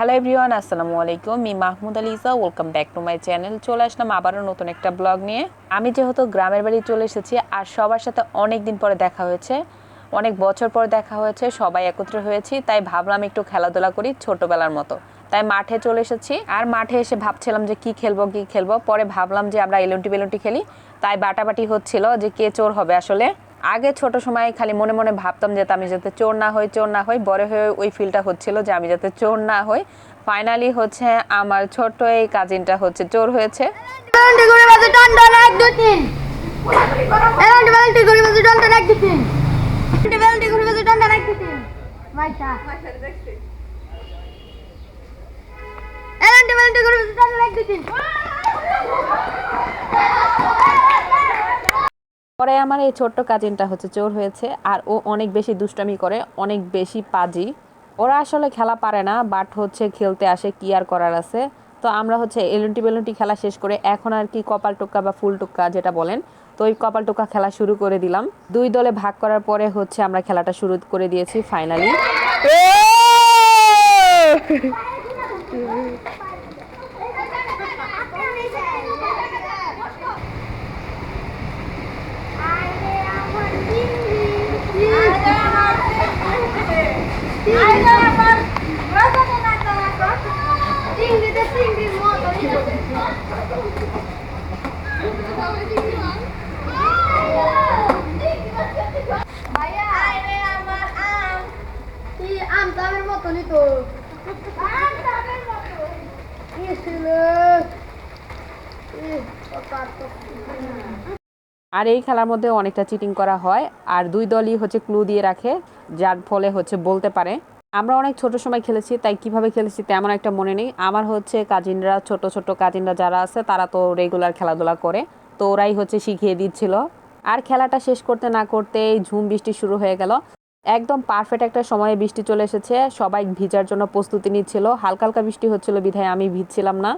Hello everyone, আসসালামু আলাইকুম। Me Mahmud Aliza, welcome back to my channel. চলে আসলাম আবারও নতুন একটা ব্লগ নিয়ে। আমি যেহেতু গ্রামের বাড়ি চলে এসেছি আর সবার সাথে অনেক দিন পরে দেখা হয়েছে, অনেক বছর পর দেখা হয়েছে, সবাই একত্র হয়েছি, তাই ভাবলাম একটু খেলাধুলা করি ছোটোবেলার মতো। তাই মাঠে চলে এসেছি আর মাঠে এসে ভাবছিলাম যে কি খেলবো। পরে ভাবলাম যে আমরা এলুন্টি বেলুন্টি খেলি, তাই বাটাবাটি হচ্ছিল যে কে চোর হবে। আসলে আগে ছোট সময় খালি মনে মনে ভাবতাম যে আমি যাতে চোর না হই, বড় হয়ে ওই ফিলটা হচ্ছিল যে আমি যাতে চোর না হই। ফাইনালি হচ্ছে আমার ছোট এই কাজিনটা হচ্ছে চোর হয়েছে। পরে আমার এই ছোট্ট কাজিনটা হচ্ছে চোর হয়েছে আর ও অনেক বেশি দুষ্টামি করে, অনেক বেশি পাজি। ওরা আসলে খেলা পারে না, বাট হচ্ছে খেলতে আসে, কি আর করার আছে। তো আমরা হচ্ছে এলুন্টি বেলুন্টি খেলা শেষ করে এখন আর কি কপাল টোক্কা বা ফুল টোক্কা যেটা বলেন, তো ওই কপাল টোক্কা খেলা শুরু করে দিলাম। দুই দলে ভাগ করার পরে হচ্ছে আমরা খেলাটা শুরু করে দিয়েছি ফাইনালি। আর এই খেলার মধ্যে অনেকটা চিটিং করা হয় আর দুই দলই হচ্ছে ক্লু দিয়ে রাখে, যার ফলে হচ্ছে বলতে পারে। আমরা অনেক ছোট সময় খেলেছি, তাই কিভাবে খেলেছি তেমন একটা মনে নেই। আমার হচ্ছে কাজিনরা, ছোট ছোট কাজিনরা যারা আছে তারা তো রেগুলার খেলাধুলা করে, তো ওরাই হচ্ছে শিখিয়ে দিচ্ছিল। আর খেলাটা শেষ করতে না করতেই ঝুম বৃষ্টি শুরু হয়ে গেল। একদম পারফেক্ট একটা সময়ে বৃষ্টি চলে এসেছে, সবাই ভিজার জন্য প্রস্তুতি নিচ্ছিল। হালকা হালকা বৃষ্টি হচ্ছিল বিধায় আমি ভিজছিলাম না।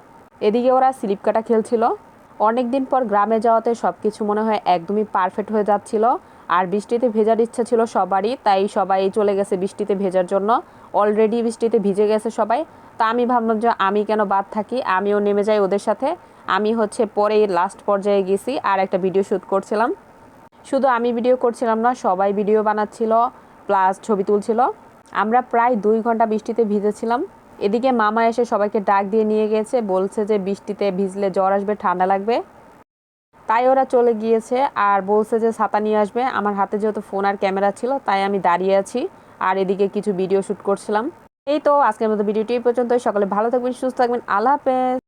এদিকে ওরা স্লিপ কাটা খেলছিল। অনেক দিন পর গ্রামে যাওয়াতে সব কিছু মনে হয় একদমই পারফেক্ট হয়ে যাচ্ছিল। আর বৃষ্টিতে ভেজার ইচ্ছা ছিল সবারই, তাই সবাই চলে গেছে বৃষ্টিতে ভেজার জন্য। অলরেডি বৃষ্টিতে ভিজে গেছে সবাই। তা আমি ভাবলাম যে আমি কেন বাদ থাকি, আমিও নেমে যাই ওদের সাথে। আমি হচ্ছে পরে লাস্ট পর্যায়ে গেছি আর একটা ভিডিও শ্যুট করছিলাম। শুধু আমি ভিডিও করছিলাম না, সবাই ভিডিও বানাচ্ছিল প্লাস ছবি তুলছিল। আমরা প্রায় 2 ঘন্টা বৃষ্টিতে ভিজেছিলাম। এদিকে মামা এসে সবাইকে ডাক দিয়ে নিয়ে গেছে, বলছে যে বৃষ্টিতে ভিজলে জ্বর আসবে, ঠান্ডা লাগবে। তাই ওরা চলে গিয়েছে আর বলছে যে ছাতা নিয়ে আসবে। আমার হাতে যেহেতু ফোন আর ক্যামেরা ছিল, তাই আমি দাঁড়িয়ে আছি আর এদিকে কিছু ভিডিও শ্যুট করছিলাম। এই তো আজকের মতো ভিডিওটি এই পর্যন্ত। সকলে ভালো থাকবেন, সুস্থ থাকবেন, আল্লাহ হাফেজ।